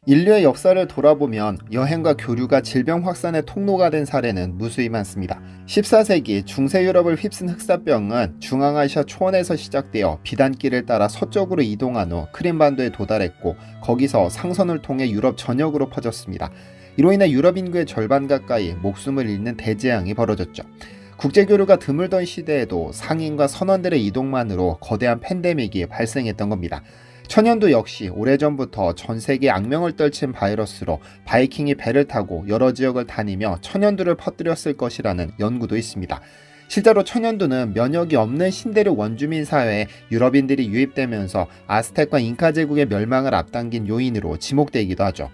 인류의 역사를 돌아보면 여행과 교류가 질병 확산의 통로가 된 사례는 무수히 많습니다. 14세기 중세 유럽을 휩쓴 흑사병은 중앙아시아 초원에서 시작되어 비단길을 따라 서쪽으로 이동한 후 크림반도에 도달했고 거기서 상선을 통해 유럽 전역으로 퍼졌습니다. 이로 인해 유럽 인구의 절반 가까이 목숨을 잃는 대재앙이 벌어졌죠. 국제교류가 드물던 시대에도 상인과 선원들의 이동만으로 거대한 팬데믹이 발생했던 겁니다. 천연두 역시 오래전부터 전 세계에 악명을 떨친 바이러스로 바이킹이 배를 타고 여러 지역을 다니며 천연두를 퍼뜨렸을 것이라는 연구도 있습니다. 실제로 천연두는 면역이 없는 신대륙 원주민 사회에 유럽인들이 유입되면서 아스텍과 잉카 제국의 멸망을 앞당긴 요인으로 지목되기도 하죠.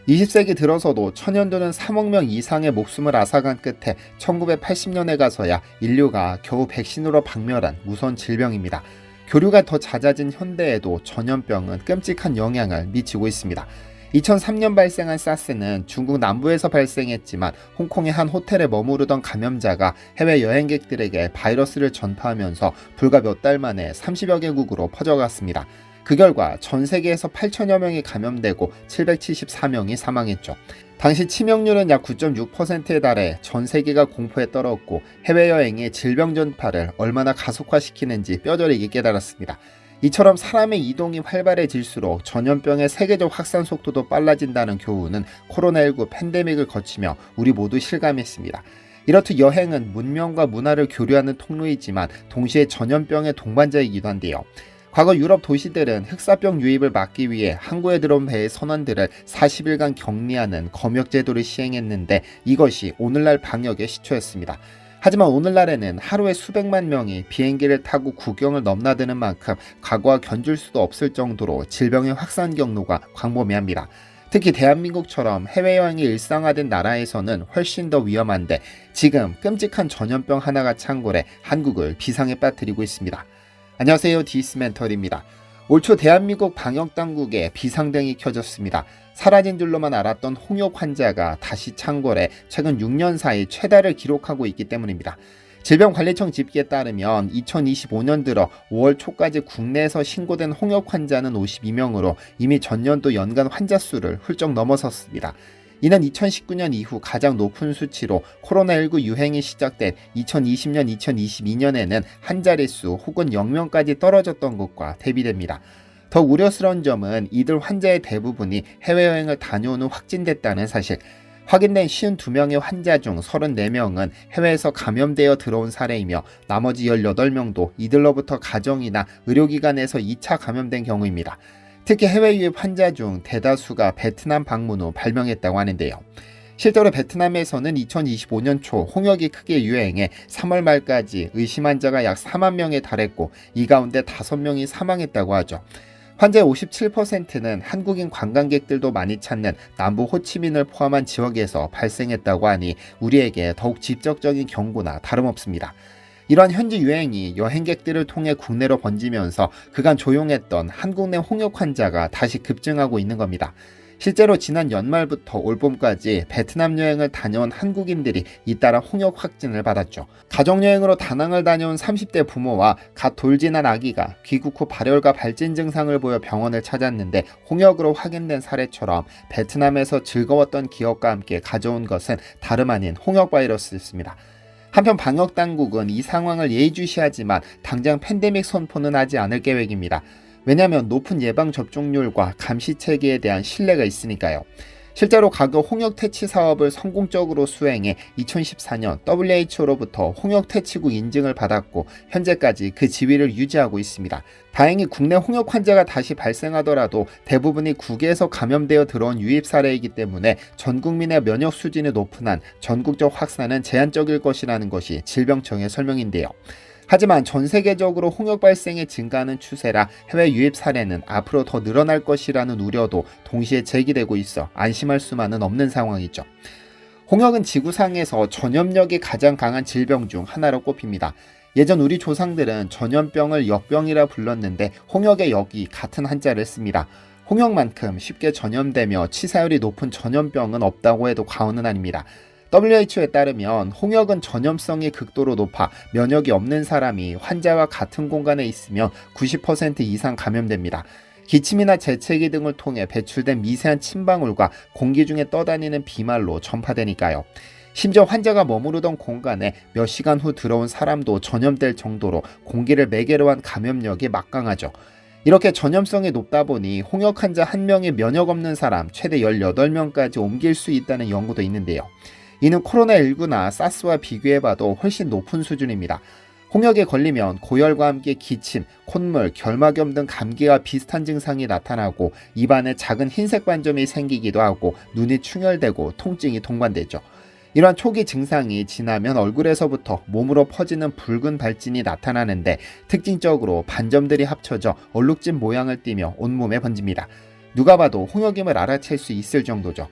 20세기 들어서도 천연두는 3억 명 이상의 목숨을 앗아간 끝에 1980년에 가서야 인류가 겨우 백신으로 박멸한 무서운 질병입니다. 교류가 더 잦아진 현대에도 전염병은 끔찍한 영향을 미치고 있습니다. 2003년 발생한 사스는 중국 남부에서 발생했지만 홍콩의 한 호텔에 머무르던 감염자가 해외 여행객들에게 바이러스를 전파하면서 불과 몇 달 만에 30여 개국으로 퍼져갔습니다. 그 결과 전 세계에서 8천여 명이 감염되고 774명이 사망했죠. 당시 치명률은 약 9.6%에 달해 전 세계가 공포에 떨었고 해외여행이 질병 전파를 얼마나 가속화시키는지 뼈저리게 깨달았습니다. 이처럼 사람의 이동이 활발해질수록 전염병의 세계적 확산 속도도 빨라진다는 교훈은 코로나19 팬데믹을 거치며 우리 모두 실감했습니다. 이렇듯 여행은 문명과 문화를 교류하는 통로이지만 동시에 전염병의 동반자이기도 한데요. 과거 유럽 도시들은 흑사병 유입을 막기 위해 항구에 들어온 배의 선원들을 40일간 격리하는 검역 제도를 시행했는데 이것이 오늘날 방역의 시초였습니다. 하지만 오늘날에는 하루에 수백만 명이 비행기를 타고 국경을 넘나드는 만큼 과거와 견줄 수도 없을 정도로 질병의 확산 경로가 광범위합니다. 특히 대한민국처럼 해외여행이 일상화된 나라에서는 훨씬 더 위험한데 지금 끔찍한 전염병 하나가 창궐해 한국을 비상에 빠뜨리고 있습니다. 안녕하세요, 디스멘털입니다. 올 초 대한민국 방역당국에 비상등이 켜졌습니다. 사라진 줄로만 알았던 홍역 환자가 다시 창궐해 최근 6년 사이 최다를 기록하고 있기 때문입니다. 질병관리청 집계에 따르면 2025년 들어 5월 초까지 국내에서 신고된 홍역 환자는 52명으로 이미 전년도 연간 환자 수를 훌쩍 넘어섰습니다. 이는 2019년 이후 가장 높은 수치로 코로나19 유행이 시작된 2020년, 2022년에는 한 자릿수 혹은 0명까지 떨어졌던 것과 대비됩니다. 더 우려스러운 점은 이들 환자의 대부분이 해외여행을 다녀온 후 확진됐다는 사실. 확인된 52명의 환자 중 34명은 해외에서 감염되어 들어온 사례이며 나머지 18명도 이들로부터 가정이나 의료기관에서 2차 감염된 경우입니다. 특히 해외 유입 환자 중 대다수가 베트남 방문 후 발병했다고 하는데요. 실제로 베트남에서는 2025년 초 홍역이 크게 유행해 3월 말까지 의심 환자가 약 4만 명에 달했고 이 가운데 5명이 사망했다고 하죠. 환자의 57%는 한국인 관광객들도 많이 찾는 남부 호치민을 포함한 지역에서 발생했다고 하니 우리에게 더욱 직접적인 경고나 다름없습니다. 이러한 현지 유행이 여행객들을 통해 국내로 번지면서 그간 조용했던 한국 내 홍역 환자가 다시 급증하고 있는 겁니다. 실제로 지난 연말부터 올봄까지 베트남 여행을 다녀온 한국인들이 잇따라 홍역 확진을 받았죠. 가족여행으로 다낭을 다녀온 30대 부모와 갓 돌진한 아기가 귀국 후 발열과 발진 증상을 보여 병원을 찾았는데 홍역으로 확인된 사례처럼 베트남에서 즐거웠던 기억과 함께 가져온 것은 다름 아닌 홍역 바이러스였습니다. 한편 방역당국은 이 상황을 예의주시하지만 당장 팬데믹 선포는 하지 않을 계획입니다. 왜냐하면 높은 예방접종률과 감시체계에 대한 신뢰가 있으니까요. 실제로 과거 홍역 퇴치 사업을 성공적으로 수행해 2014년 WHO로부터 홍역 퇴치국 인증을 받았고 현재까지 그 지위를 유지하고 있습니다. 다행히 국내 홍역 환자가 다시 발생하더라도 대부분이 국외에서 감염되어 들어온 유입 사례이기 때문에 전 국민의 면역 수준이 높은 한 전국적 확산은 제한적일 것이라는 것이 질병청의 설명인데요. 하지만 전 세계적으로 홍역 발생이 증가하는 추세라 해외 유입 사례는 앞으로 더 늘어날 것이라는 우려도 동시에 제기되고 있어 안심할 수만은 없는 상황이죠. 홍역은 지구상에서 전염력이 가장 강한 질병 중 하나로 꼽힙니다. 예전 우리 조상들은 전염병을 역병이라 불렀는데 홍역의 역이 같은 한자를 씁니다. 홍역만큼 쉽게 전염되며 치사율이 높은 전염병은 없다고 해도 과언은 아닙니다. WHO에 따르면 홍역은 전염성이 극도로 높아 면역이 없는 사람이 환자와 같은 공간에 있으면 90% 이상 감염됩니다. 기침이나 재채기 등을 통해 배출된 미세한 침방울과 공기 중에 떠다니는 비말로 전파되니까요. 심지어 환자가 머무르던 공간에 몇 시간 후 들어온 사람도 전염될 정도로 공기를 매개로 한 감염력이 막강하죠. 이렇게 전염성이 높다 보니 홍역 환자 1명이 면역 없는 사람 최대 18명까지 옮길 수 있다는 연구도 있는데요. 이는 코로나19나 사스와 비교해봐도 훨씬 높은 수준입니다. 홍역에 걸리면 고열과 함께 기침, 콧물, 결막염 등 감기와 비슷한 증상이 나타나고 입안에 작은 흰색 반점이 생기기도 하고 눈이 충혈되고 통증이 동반되죠. 이러한 초기 증상이 지나면 얼굴에서부터 몸으로 퍼지는 붉은 발진이 나타나는데 특징적으로 반점들이 합쳐져 얼룩진 모양을 띠며 온몸에 번집니다. 누가 봐도 홍역임을 알아챌 수 있을 정도죠.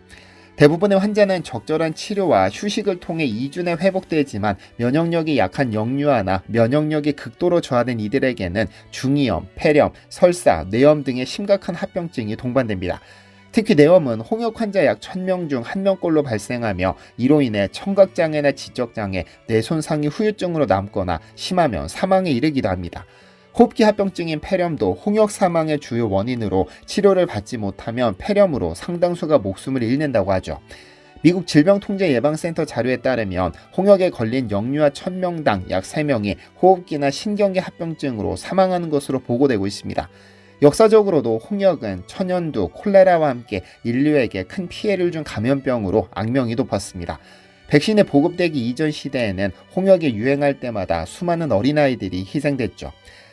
대부분의 환자는 적절한 치료와 휴식을 통해 2주 내 회복되지만 면역력이 약한 영유아나 면역력이 극도로 저하된 이들에게는 중이염, 폐렴, 설사, 뇌염 등의 심각한 합병증이 동반됩니다. 특히 뇌염은 홍역 환자 약 1000명 중 1명꼴로 발생하며 이로 인해 청각장애나 지적장애, 뇌손상이 후유증으로 남거나 심하면 사망에 이르기도 합니다. 호흡기 합병증인 폐렴도 홍역 사망의 주요 원인으로 치료를 받지 못하면 폐렴으로 상당수가 목숨을 잃는다고 하죠. 미국 질병통제예방센터 자료에 따르면 홍역에 걸린 영유아 1000명당 약 3명이 호흡기나 신경계 합병증으로 사망하는 것으로 보고되고 있습니다. 역사적으로도 홍역은 천연두, 콜레라와 함께 인류에게 큰 피해를 준 감염병으로 악명이 높았습니다. 백신이 보급되기 이전 시대에는 홍역이 유행할 때마다 수많은 어린아이들이 희생됐죠.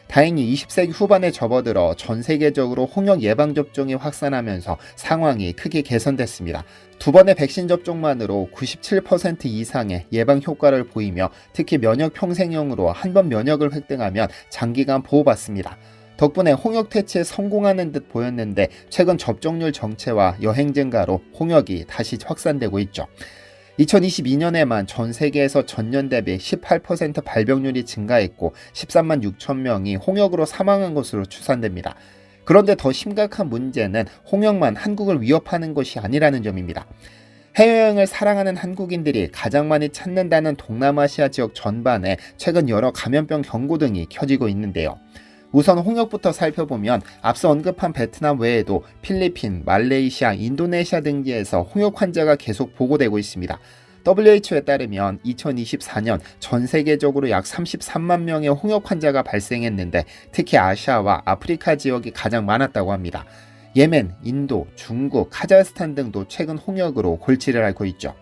다행히 20세기 후반에 접어들어 전 세계적으로 홍역 예방접종이 확산하면서 상황이 크게 개선됐습니다. 2번의 백신 접종만으로 97% 이상의 예방 효과를 보이며 특히 면역 평생형으로 한 번 면역을 획득하면 장기간 보호받습니다. 덕분에 홍역 퇴치에 성공하는 듯 보였는데 최근 접종률 정체와 여행 증가로 홍역이 다시 확산되고 있죠. 2022년에만 전 세계에서 전년 대비 18% 발병률이 증가했고 13만 6천 명이 홍역으로 사망한 것으로 추산됩니다. 그런데 더 심각한 문제는 홍역만 한국을 위협하는 것이 아니라는 점입니다. 해외여행을 사랑하는 한국인들이 가장 많이 찾는다는 동남아시아 지역 전반에 최근 여러 감염병 경고등이 켜지고 있는데요. 우선 홍역부터 살펴보면 앞서 언급한 베트남 외에도 필리핀, 말레이시아, 인도네시아 등지에서 홍역 환자가 계속 보고되고 있습니다. WHO에 따르면 2024년 전 세계적으로 약 33만 명의 홍역 환자가 발생했는데 특히 아시아와 아프리카 지역이 가장 많았다고 합니다. 예멘, 인도, 중국, 카자흐스탄 등도 최근 홍역으로 골치를 앓고 있죠.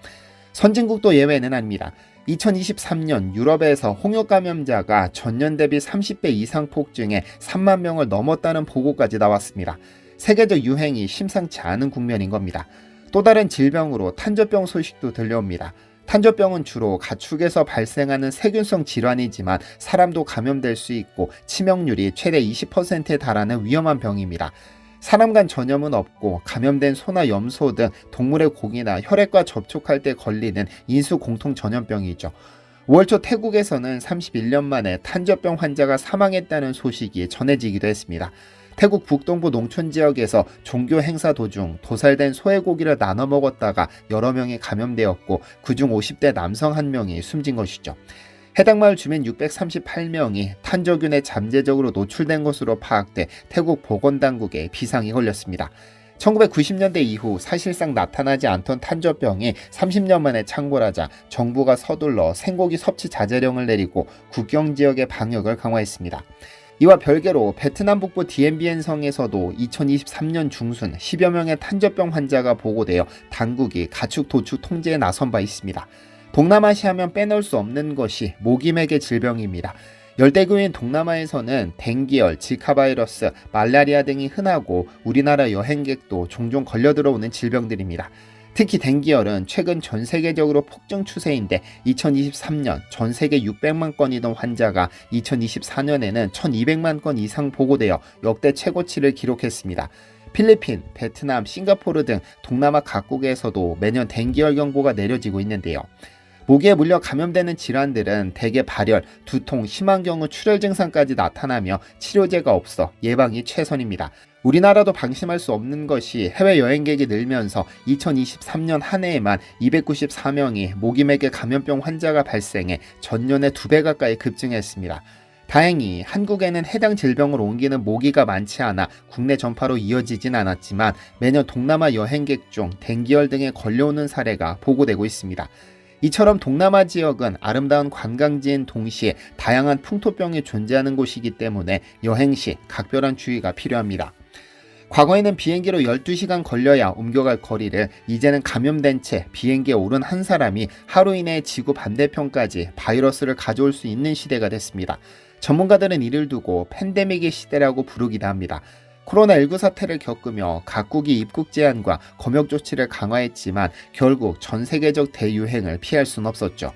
선진국도 예외는 아닙니다. 2023년 유럽에서 홍역 감염자가 전년 대비 30배 이상 폭증해 3만 명을 넘었다는 보고까지 나왔습니다. 세계적 유행이 심상치 않은 국면인 겁니다. 또 다른 질병으로 탄저병 소식도 들려옵니다. 탄저병은 주로 가축에서 발생하는 세균성 질환이지만 사람도 감염될 수 있고 치명률이 최대 20%에 달하는 위험한 병입니다. 사람 간 전염은 없고 감염된 소나 염소 등 동물의 고기나 혈액과 접촉할 때 걸리는 인수 공통 전염병이죠. 5월 초 태국에서는 31년 만에 탄저병 환자가 사망했다는 소식이 전해지기도 했습니다. 태국 북동부 농촌 지역에서 종교 행사 도중 도살된 소의 고기를 나눠 먹었다가 여러 명이 감염되었고 그중 50대 남성 1명이 숨진 것이죠. 해당 마을 주민 638명이 탄저균에 잠재적으로 노출된 것으로 파악돼 태국 보건당국에 비상이 걸렸습니다. 1990년대 이후 사실상 나타나지 않던 탄저병이 30년 만에 창궐하자 정부가 서둘러 생고기 섭취 자제령을 내리고 국경 지역의 방역을 강화했습니다. 이와 별개로 베트남 북부 디엔비엔성에서도 2023년 중순 10여 명의 탄저병 환자가 보고되어 당국이 가축 도축 통제에 나선 바 있습니다. 동남아시아면 빼놓을 수 없는 것이 모기맥의 질병입니다. 열대교인 동남아에서는 댕기열, 지카 바이러스, 말라리아 등이 흔하고 우리나라 여행객도 종종 걸려 들어오는 질병들입니다. 특히 댕기열은 최근 전 세계적으로 폭증 추세인데 2023년 전 세계 600만 건이던 환자가 2024년에는 1200만 건 이상 보고되어 역대 최고치를 기록했습니다. 필리핀, 베트남, 싱가포르 등 동남아 각국에서도 매년 댕기열 경보가 내려지고 있는데요. 모기에 물려 감염되는 질환들은 대개 발열, 두통, 심한 경우 출혈 증상까지 나타나며 치료제가 없어 예방이 최선입니다. 우리나라도 방심할 수 없는 것이 해외 여행객이 늘면서 2023년 한 해에만 294명이 모기맥의 감염병 환자가 발생해 전년의 2배 가까이 급증했습니다. 다행히 한국에는 해당 질병을 옮기는 모기가 많지 않아 국내 전파로 이어지진 않았지만 매년 동남아 여행객 중 댕기열 등에 걸려오는 사례가 보고되고 있습니다. 이처럼 동남아 지역은 아름다운 관광지인 동시에 다양한 풍토병이 존재하는 곳이기 때문에 여행 시 각별한 주의가 필요합니다. 과거에는 비행기로 12시간 걸려야 옮겨갈 거리를 이제는 감염된 채 비행기에 오른 한 사람이 하루 이내에 지구 반대편까지 바이러스를 가져올 수 있는 시대가 됐습니다. 전문가들은 이를 두고 팬데믹의 시대라고 부르기도 합니다. 코로나19 사태를 겪으며 각국이 입국 제한과 검역 조치를 강화했지만 결국 전 세계적 대유행을 피할 수는 없었죠.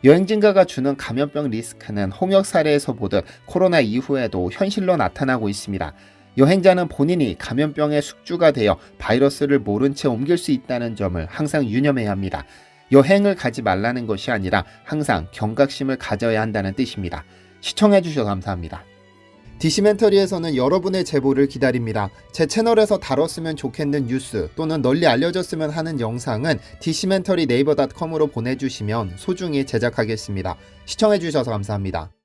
여행 증가가 주는 감염병 리스크는 홍역 사례에서 보듯 코로나 이후에도 현실로 나타나고 있습니다. 여행자는 본인이 감염병의 숙주가 되어 바이러스를 모른 채 옮길 수 있다는 점을 항상 유념해야 합니다. 여행을 가지 말라는 것이 아니라 항상 경각심을 가져야 한다는 뜻입니다. 시청해주셔서 감사합니다. 디시멘터리에서는 여러분의 제보를 기다립니다. 제 채널에서 다뤘으면 좋겠는 뉴스 또는 널리 알려졌으면 하는 영상은 디시멘터리 네이버.com으로 보내주시면 소중히 제작하겠습니다. 시청해주셔서 감사합니다.